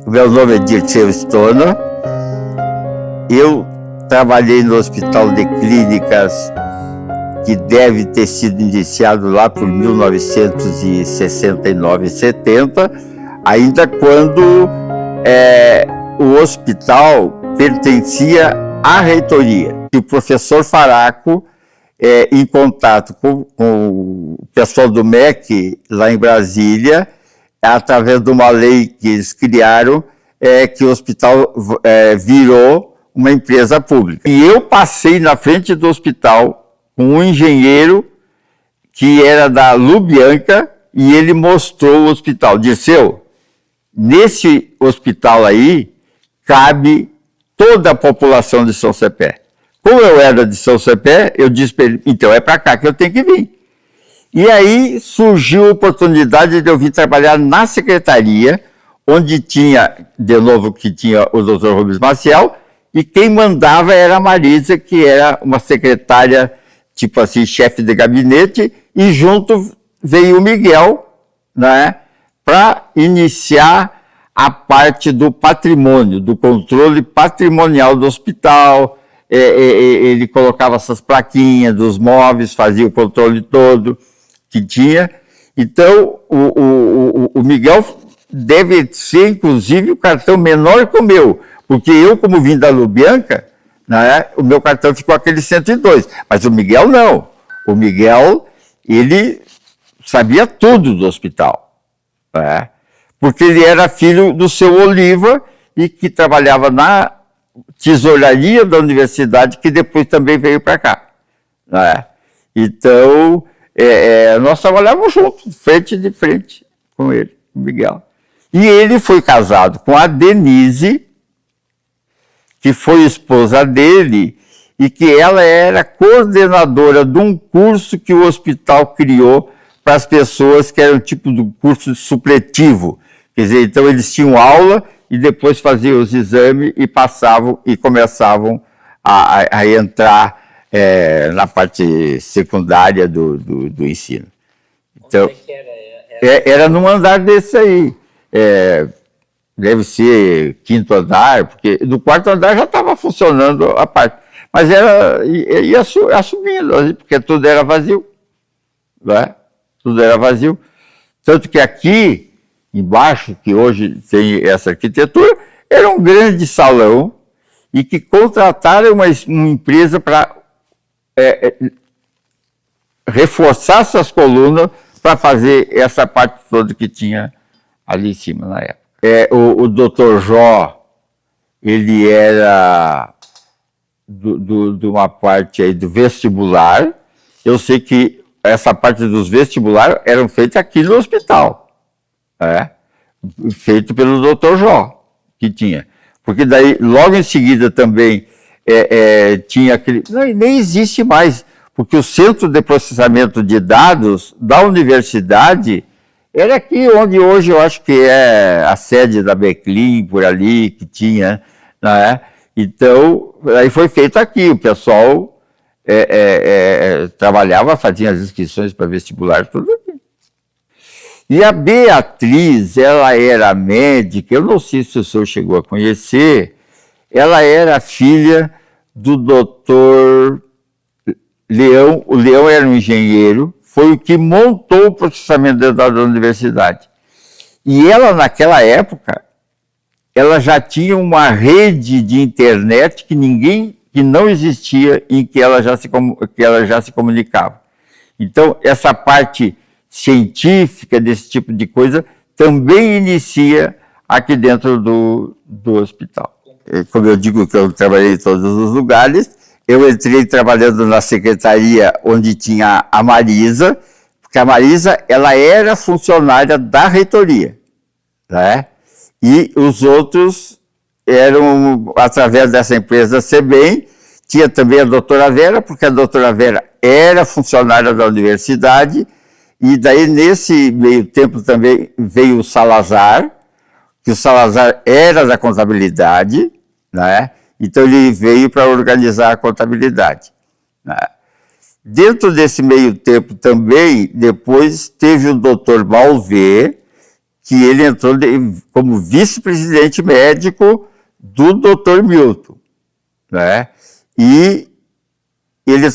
O meu nome é Dirceu Stoner. Eu trabalhei no Hospital de Clínicas, que deve ter sido iniciado lá por 1969, 70, ainda quando o hospital pertencia à reitoria. E o professor Faraco, em contato com o pessoal do MEC, lá em Brasília, através de uma lei que eles criaram, que o hospital virou uma empresa pública. E eu passei na frente do hospital com um engenheiro que era da Lubianca, e ele mostrou o hospital. Dirceu, nesse hospital aí cabe toda a população de São Cepé. Como eu era de São Cepé, eu disse para ele, então é para cá que eu tenho que vir. E aí surgiu a oportunidade de eu vir trabalhar na secretaria, onde tinha, de novo, que tinha o Dr. Rubens Maciel, e quem mandava era a Marisa, que era uma secretária, tipo assim, chefe de gabinete, e junto veio o Miguel, né, para iniciar a parte do patrimônio, do controle patrimonial do hospital. Ele colocava essas plaquinhas dos móveis, fazia o controle todo que tinha. Então, o Miguel deve ser, inclusive, o cartão menor que o meu, porque eu, como vim da Lubianca, né, o meu cartão ficou aquele 102, mas o Miguel não. O Miguel, ele sabia tudo do hospital, né, porque ele era filho do seu Oliva, e que trabalhava na tesouraria da universidade, que depois também veio para cá, né. Então, nós trabalhávamos juntos, frente de frente com ele, com o Miguel. E ele foi casado com a Denise, que foi esposa dele, e que ela era coordenadora de um curso que o hospital criou para as pessoas, que era um tipo de curso supletivo. Quer dizer, então eles tinham aula e depois faziam os exames e passavam e começavam a entrar na parte secundária do ensino. Então, era num andar desse aí. Deve ser 5º andar, porque no 4º andar já estava funcionando a parte. Mas ia subindo, porque tudo era vazio. Né? Tudo era vazio. Tanto que aqui, embaixo, que hoje tem essa arquitetura, era um grande salão, e que contrataram uma empresa para reforçar essas colunas para fazer essa parte toda que tinha ali em cima na época. O Dr. Jó, ele era de uma parte aí do vestibular. Eu sei que essa parte dos vestibulares eram feitas aqui no hospital, feito pelo Dr. Jó, que tinha. Porque daí, logo em seguida também, tinha aquele... Não, nem existe mais, porque o Centro de Processamento de Dados da universidade era aqui onde hoje eu acho que é a sede da Beclin, por ali, que tinha, né? Então, aí foi feito aqui, o pessoal trabalhava, fazia as inscrições para vestibular, tudo aqui. E a Beatriz, ela era médica, eu não sei se o senhor chegou a conhecer, ela era filha do doutor Leão. O Leão era um engenheiro, foi o que montou o processamento de dados da universidade. E ela, naquela época, ela já tinha uma rede de internet que não existia, em que ela já se comunicava. Então, essa parte científica desse tipo de coisa também inicia aqui dentro do hospital. Como eu digo que eu trabalhei em todos os lugares, eu entrei trabalhando na secretaria onde tinha a Marisa, porque a Marisa, ela era funcionária da reitoria, né? E os outros eram através dessa empresa CEBEM. Tinha também a doutora Vera, porque a doutora Vera era funcionária da universidade, e daí nesse meio tempo também veio o Salazar, que o Salazar era da contabilidade, né? Então ele veio para organizar a contabilidade, né? Dentro desse meio tempo também, depois teve o Dr. Malvê, que ele entrou como vice-presidente médico do Dr. Milton, né? E ele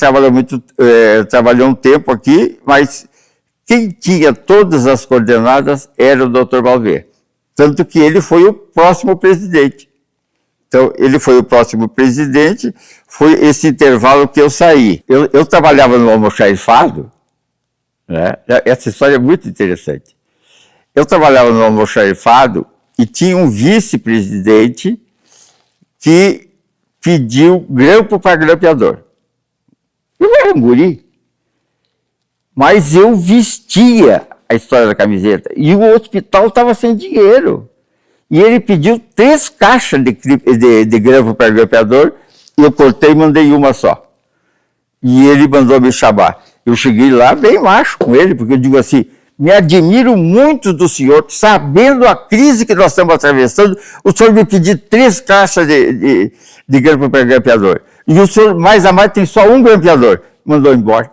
trabalhou um tempo aqui, mas quem tinha todas as coordenadas era o Dr. Balver. Tanto que ele foi o próximo presidente. Então, ele foi o próximo presidente, foi esse intervalo que eu saí. Eu trabalhava no almoxarifado, né? Essa história é muito interessante. Eu trabalhava no almoxarifado e tinha um vice-presidente que pediu grampo para grampeador. Eu era um guri, mas eu vestia a história da camiseta e o hospital estava sem dinheiro. E ele pediu 3 caixas de grampo para grampeador e eu cortei e mandei uma só. E ele mandou me chamar. Eu cheguei lá bem macho com ele, porque eu digo assim, me admiro muito do senhor, sabendo a crise que nós estamos atravessando, o senhor me pedir 3 caixas de grampo para grampeador. E o senhor, mais a mais, tem só um grampeador. Mandou embora.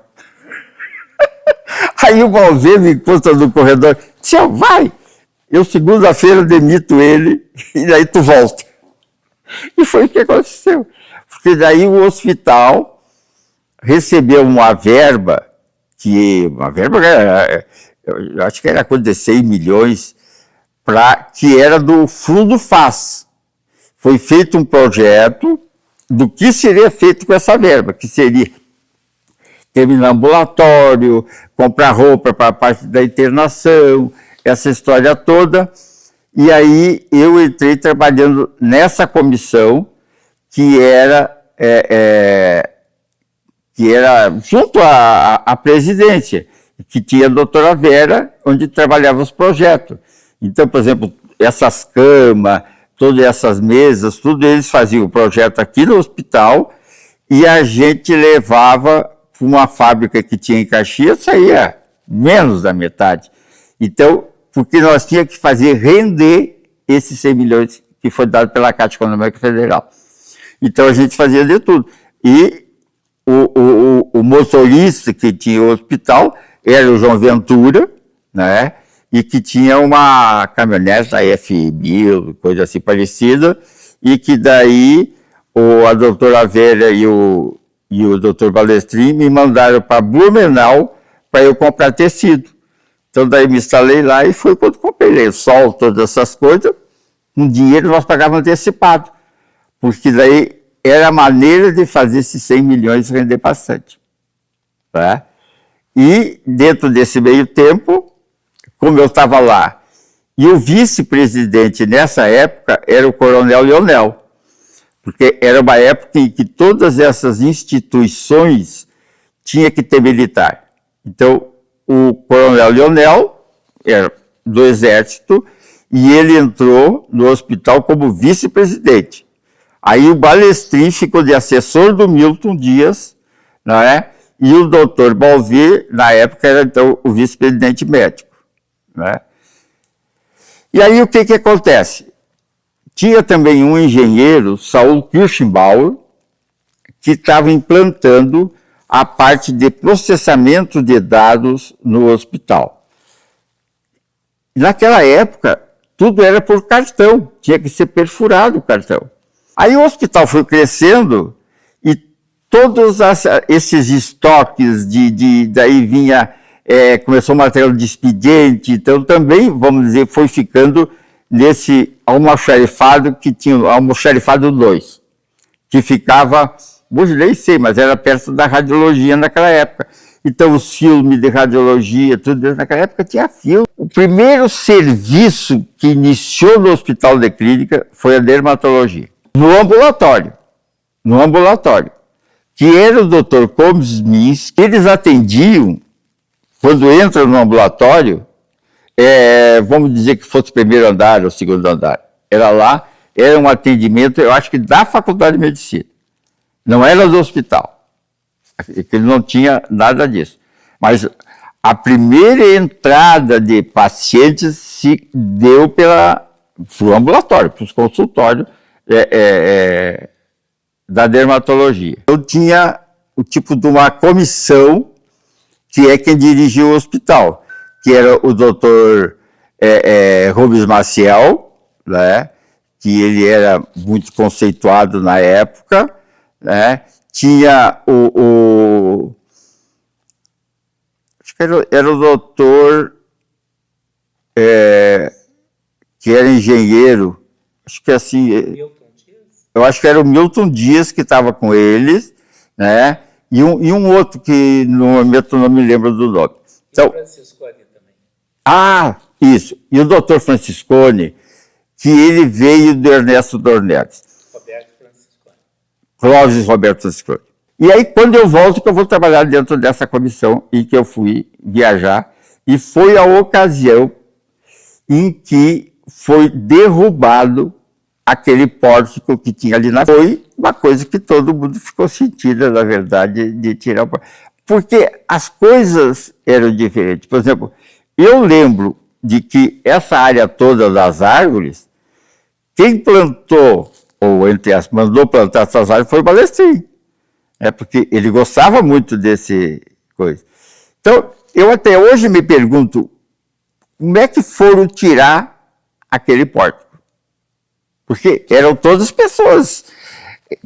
Aí o Balver me encontra no corredor, senhor, vai! Eu, segunda-feira, demito ele, e daí tu volta. E foi o que aconteceu. Porque daí o hospital recebeu uma verba, eu acho que era coisa de 100 milhões, que era do Fundo FAS. Foi feito um projeto do que seria feito com essa verba, que seria terminar ambulatório, comprar roupa para a parte da internação, essa história toda. E aí eu entrei trabalhando nessa comissão que era junto à presidência, que tinha a doutora Vera, onde trabalhava os projetos. Então, por exemplo, essas camas, todas essas mesas, tudo eles faziam o projeto aqui no hospital e a gente levava para uma fábrica que tinha em Caxias, saía menos da metade. Então, porque nós tínhamos que fazer render esses 100 milhões que foi dado pela Caixa Econômica Federal. Então, a gente fazia de tudo. E o motorista que tinha o hospital era o João Ventura, né? E que tinha uma caminhonete da F1000, coisa assim parecida, e que daí a doutora Vera e o doutor Balestrin me mandaram para Blumenau para eu comprar tecido. Então daí me instalei lá e foi quando comprei lençol, todas essas coisas, com dinheiro nós pagávamos antecipado, porque daí era a maneira de fazer esses 100 milhões render bastante. Tá? E dentro desse meio tempo, como eu estava lá, e o vice-presidente nessa época era o Coronel Leonel, porque era uma época em que todas essas instituições tinham que ter militar. Então, o Coronel Leonel era do Exército e ele entrou no hospital como vice-presidente. Aí o Balestrin ficou de assessor do Milton Dias, não é? E o doutor Balver, na época, era então o vice-presidente médico. Né? E aí o que acontece? Tinha também um engenheiro, Saul Kirschenbauer, que estava implantando a parte de processamento de dados no hospital. Naquela época, tudo era por cartão, tinha que ser perfurado o cartão. Aí o hospital foi crescendo e todos esses estoques daí vinha, começou o material de expediente, então também, vamos dizer, foi ficando nesse almoxarifado que tinha, o almoxarifado 2, que ficava, hoje nem sei, mas era perto da radiologia naquela época. Então os filmes de radiologia, tudo naquela época tinha filme. O primeiro serviço que iniciou no hospital de clínica foi a dermatologia. No ambulatório, que era o Dr. Comes Mins, eles atendiam, quando entram no ambulatório, vamos dizer que fosse o primeiro andar ou o segundo andar, era um atendimento, eu acho que da Faculdade de Medicina, não era do hospital, que não tinha nada disso, mas a primeira entrada de pacientes se deu pro ambulatório, para os consultórios, da dermatologia. Eu tinha o tipo de uma comissão que é quem dirigia o hospital, que era o doutor Rubens Maciel, né, que ele era muito conceituado na época, né, tinha acho que era o doutor, que era engenheiro, acho que assim, eu acho que era o Milton Dias que estava com eles, né, e um outro que no momento não me lembro do nome. Então, e o Franciscone também. Ah, isso. E o doutor Franciscone, que ele veio do Ernesto Dornelles. Roberto Franciscone. Clóvis Roberto Franciscone. E aí, quando eu volto, que eu vou trabalhar dentro dessa comissão em que eu fui viajar, e foi a ocasião em que foi derrubado aquele pórtico que tinha ali na frente. Foi uma coisa que todo mundo ficou sentindo, na verdade, de tirar o pórtico. Porque as coisas eram diferentes. Por exemplo, eu lembro de que essa área toda das árvores, quem plantou, ou entre as mandou plantar essas árvores, foi o Balestrin. Porque ele gostava muito desse coisa. Então, eu até hoje me pergunto, como é que foram tirar aquele pórtico? Porque eram todas pessoas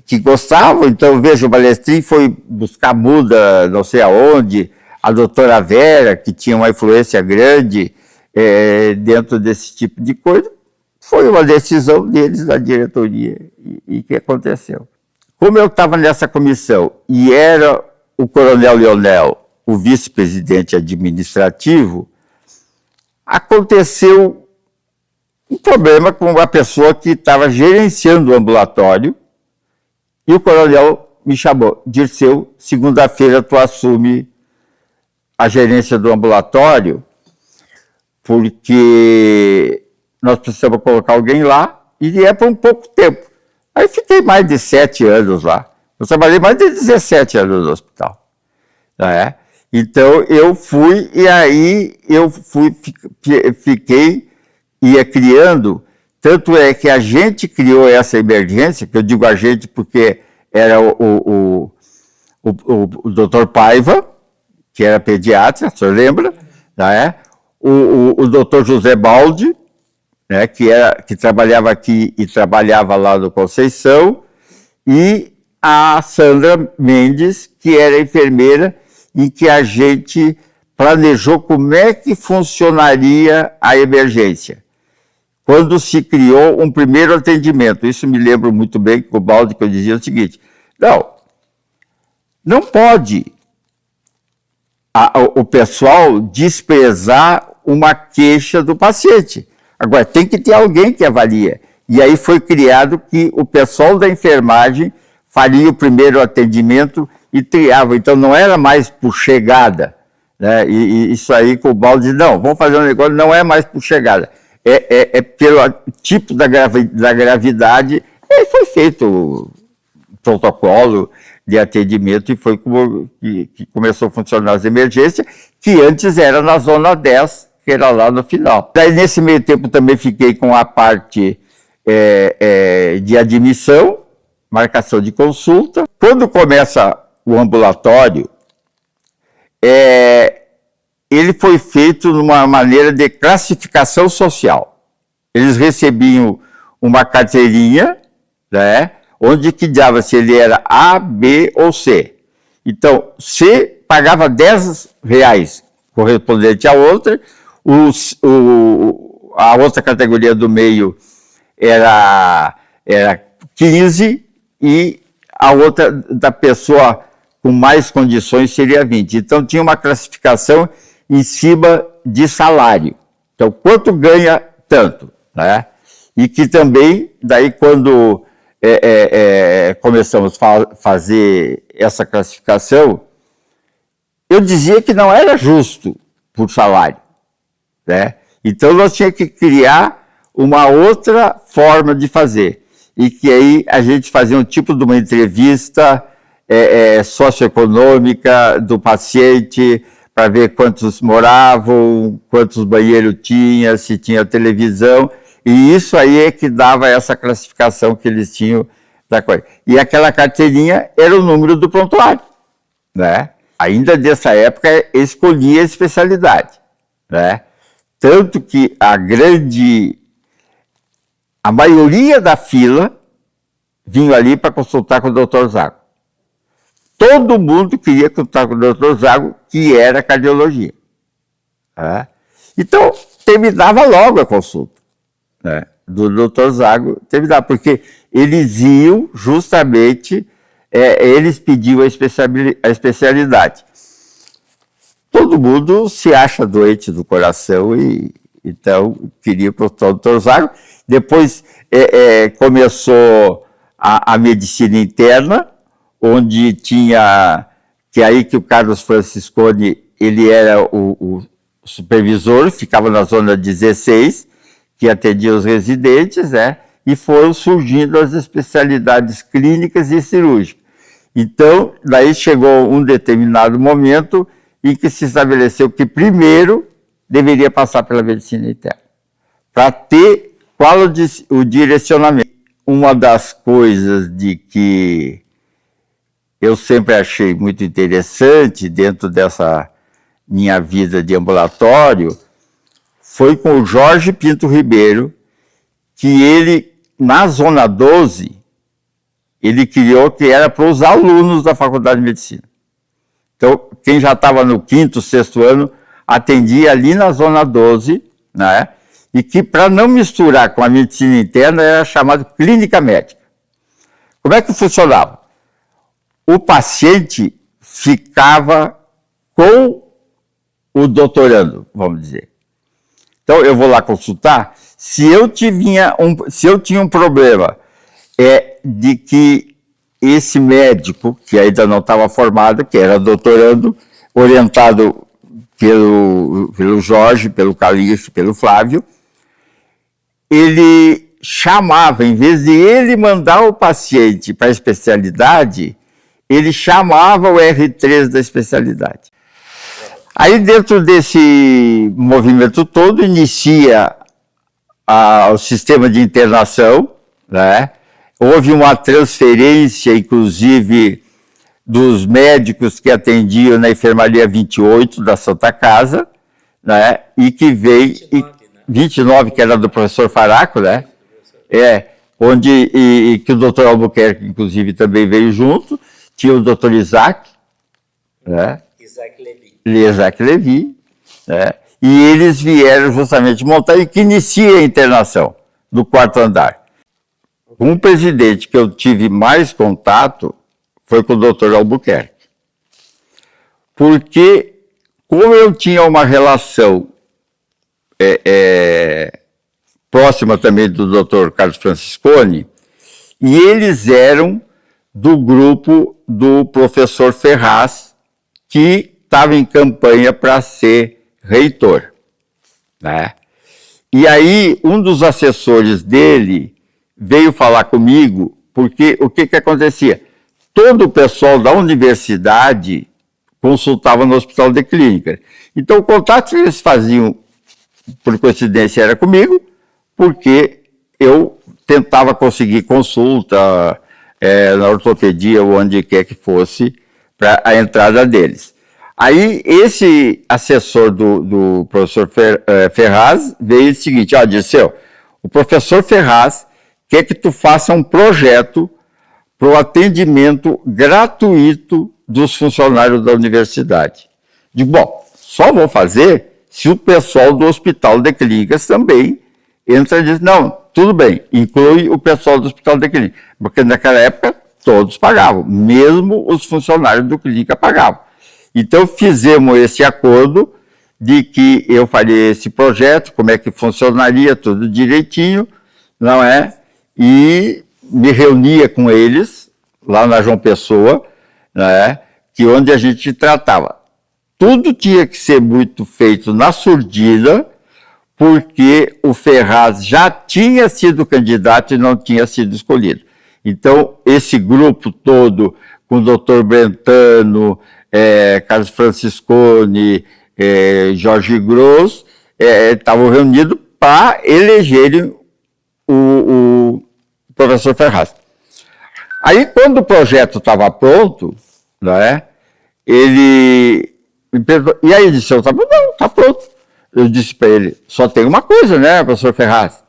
que gostavam. Então, veja, o Balestrin foi buscar muda não sei aonde, a doutora Vera, que tinha uma influência grande dentro desse tipo de coisa, foi uma decisão deles, da diretoria, e que aconteceu. Como eu estava nessa comissão e era o coronel Leonel, o vice-presidente administrativo, aconteceu um problema com uma pessoa que estava gerenciando o ambulatório, e o coronel me chamou: Dirceu, segunda-feira tu assume a gerência do ambulatório, porque nós precisamos colocar alguém lá, e é por um pouco tempo. Aí fiquei mais de 7 anos lá. Eu trabalhei mais de 17 anos no hospital. Né? Então eu fui, e aí eu fiquei, ia criando. Tanto é que a gente criou essa emergência, que eu digo a gente porque era o doutor Paiva, que era pediatra, o senhor lembra? Né? O doutor José Baldi, né, que trabalhava aqui e trabalhava lá no Conceição, e a Sandra Mendes, que era enfermeira, em que a gente planejou como é que funcionaria a emergência. Quando se criou um primeiro atendimento, isso me lembro muito bem com o Baldi, que eu dizia o seguinte: não pode o pessoal desprezar uma queixa do paciente. Agora, tem que ter alguém que avalia. E aí foi criado que o pessoal da enfermagem faria o primeiro atendimento e triava. Então, não era mais por chegada. Né? E isso aí com o Baldi, não, vamos fazer um negócio, não é mais por chegada. É pelo tipo da gravidade. E foi feito o protocolo de atendimento e foi como que começou a funcionar as emergências, que antes era na Zona 10, que era lá no final. Daí, nesse meio tempo, também fiquei com a parte de admissão, marcação de consulta. Quando começa o ambulatório, ele foi feito numa maneira de classificação social. Eles recebiam uma carteirinha, né, onde que dava se ele era A, B ou C. Então, C pagava R$10 correspondente à outra, a outra categoria do meio era 15 e a outra da pessoa com mais condições seria 20. Então, tinha uma classificação em cima de salário. Então, quanto ganha, tanto. Né? E que também, daí quando começamos a fazer essa classificação, eu dizia que não era justo por salário. Né? Então, nós tínhamos que criar uma outra forma de fazer. E que aí a gente fazia um tipo de uma entrevista socioeconômica do paciente, para ver quantos moravam, quantos banheiros tinha, se tinha televisão. E isso aí é que dava essa classificação que eles tinham da coisa. E aquela carteirinha era o número do prontuário. Né? Ainda dessa época, escolhia a especialidade. Né? Tanto que a maioria da fila vinha ali para consultar com o Dr. Zago. Todo mundo queria consultar com o Dr. Zago, que era cardiologia. Né? Então, terminava logo a consulta, né, do Dr. Zago, terminava, porque eles iam justamente, eles pediam a especialidade. Todo mundo se acha doente do coração e então queria consultar o Dr. Zago. Depois começou a medicina interna, onde tinha, que aí que o Carlos Francisconi, ele era o supervisor, ficava na zona 16, que atendia os residentes, né? E foram surgindo as especialidades clínicas e cirúrgicas. Então, daí chegou um determinado momento em que se estabeleceu que primeiro deveria passar pela medicina interna, para ter qual o direcionamento. Uma das coisas de que eu sempre achei muito interessante dentro dessa minha vida de ambulatório foi com o Jorge Pinto Ribeiro, que ele, na Zona 12, ele criou que era para os alunos da Faculdade de Medicina. Então, quem já estava no 5º, 6º ano, atendia ali na Zona 12, né? E que, para não misturar com a medicina interna, era chamado clínica médica. Como é que funcionava? O paciente ficava com o doutorando, vamos dizer. Então, eu vou lá consultar. Se eu tinha um problema de que esse médico, que ainda não estava formado, que era doutorando, orientado pelo Jorge, pelo Calixto, pelo Flávio, ele chamava, em vez de ele mandar o paciente para a especialidade, ele chamava o R3 da especialidade. Aí, dentro desse movimento todo, inicia o sistema de internação, né? Houve uma transferência, inclusive, dos médicos que atendiam na enfermaria 28 da Santa Casa, né? E que veio... 29, que era do professor Faraco, né? Onde que o doutor Albuquerque, inclusive, também veio junto. Tinha o doutor Isaac, né? Isaac Levi, né? E eles vieram justamente montar e que inicia a internação do 4º andar. Um presidente que eu tive mais contato foi com o doutor Albuquerque. Porque, como eu tinha uma relação próxima também do doutor Carlos Francisconi, e eles eram do grupo do professor Ferraz, que estava em campanha para ser reitor, né? E aí, um dos assessores dele veio falar comigo, porque o que acontecia? Todo o pessoal da universidade consultava no Hospital de Clínica. Então, o contato que eles faziam, por coincidência, era comigo, porque eu tentava conseguir consulta na ortopedia ou onde quer que fosse, para a entrada deles. Aí, esse assessor do professor Ferraz veio o seguinte: ó, Dirceu, o professor Ferraz quer que tu faça um projeto para o atendimento gratuito dos funcionários da universidade. Digo, bom, só vou fazer se o pessoal do Hospital de Clínicas também entra e diz, não, tudo bem, inclui o pessoal do Hospital de Clínicas, porque naquela época todos pagavam, mesmo os funcionários do Clínica pagavam. Então fizemos esse acordo de que eu faria esse projeto, como é que funcionaria, tudo direitinho, não é? E me reunia com eles, lá na João Pessoa, né? Que onde a gente tratava. Tudo tinha que ser muito feito na surdina, porque o Ferraz já tinha sido candidato e não tinha sido escolhido. Então, esse grupo todo, com o doutor Brentano, Carlos Francisconi, Jorge Gross, estavam reunidos para elegerem o professor Ferraz. Aí, quando o projeto estava pronto, né, ele me perguntou, e aí, disse, eu, não, está pronto. eu disse para ele, só tem uma coisa, né, professor Ferraz?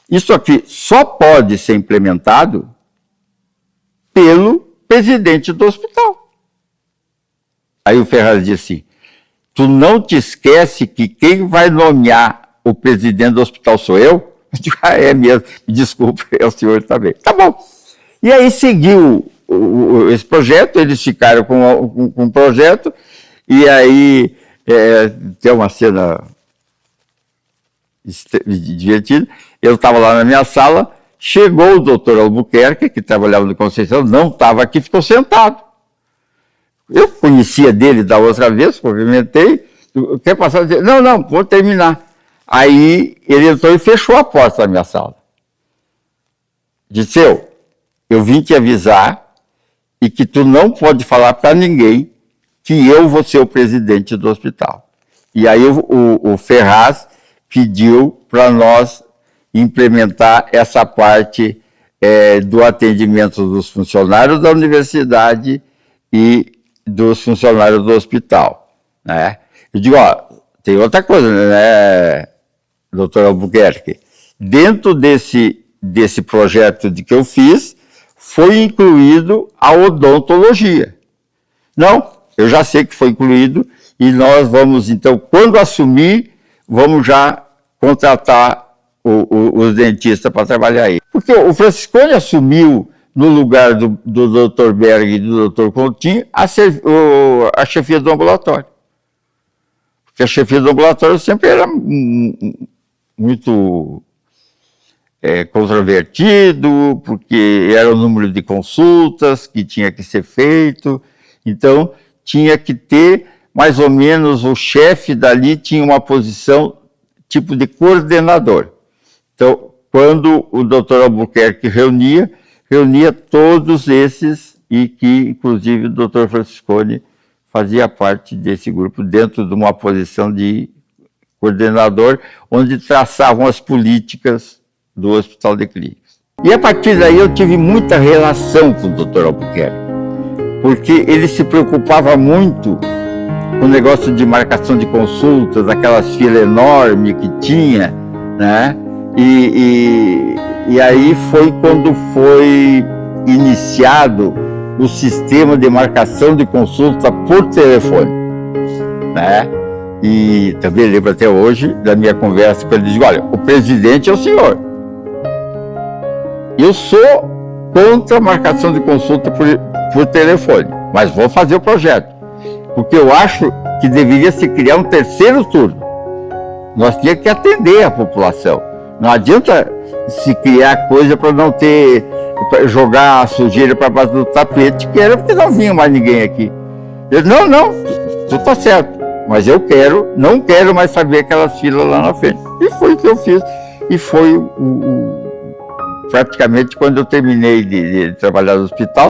Isso aqui só pode ser implementado pelo presidente do hospital. Aí o Ferraz disse, tu não te esquece que quem vai nomear o presidente do hospital sou eu? Eu digo, é mesmo, desculpa, é o senhor também. Tá bom. E aí seguiu esse projeto, eles ficaram com um projeto, e aí tem uma cena divertida. Eu estava lá na minha sala, chegou o doutor Albuquerque, que trabalhava no Conceição, não estava aqui, ficou sentado. Eu conhecia dele da outra vez, cumprimentei, quer passar? Não, vou terminar. Aí ele entrou e fechou a porta da minha sala. Disse, eu vim te avisar e que tu não pode falar para ninguém que eu vou ser o presidente do hospital. E aí o Ferraz pediu para nós implementar essa parte do atendimento dos funcionários da universidade e dos funcionários do hospital, né? Eu digo, tem outra coisa, né, doutor Albuquerque? Dentro desse projeto que eu fiz, foi incluído a odontologia. Não, eu já sei que foi incluído e nós vamos, então, quando assumir, vamos já contratar os dentistas para trabalhar aí. Porque o Franciscone assumiu, no lugar do Dr. Berg e do Dr. Coutinho, a chefia do ambulatório. Porque a chefia do ambulatório sempre era muito controvertido, porque era o número de consultas que tinha que ser feito, então tinha que ter, mais ou menos, o chefe dali tinha uma posição tipo de coordenador. Então, quando o doutor Albuquerque reunia todos esses, e que, inclusive, o doutor Franciscone fazia parte desse grupo, dentro de uma posição de coordenador, onde traçavam as políticas do Hospital de Clínicas. E a partir daí eu tive muita relação com o doutor Albuquerque, porque ele se preocupava muito com o negócio de marcação de consultas, aquelas filas enormes que tinha, né? E aí foi quando foi iniciado o sistema de marcação de consulta por telefone, né? E também lembro até hoje da minha conversa com ele, digo, olha, o presidente é o senhor. Eu sou contra a marcação de consulta por telefone, mas vou fazer o projeto, porque eu acho que deveria se criar um terceiro turno. Nós tínhamos que atender a população. Não adianta se criar coisa para não ter, pra jogar a sujeira para baixo do tapete, que era porque não vinha mais ninguém aqui. Eu, não, tu tá certo, mas eu não quero mais saber aquelas filas lá na frente. E foi o que eu fiz, e foi praticamente quando eu terminei de trabalhar no hospital.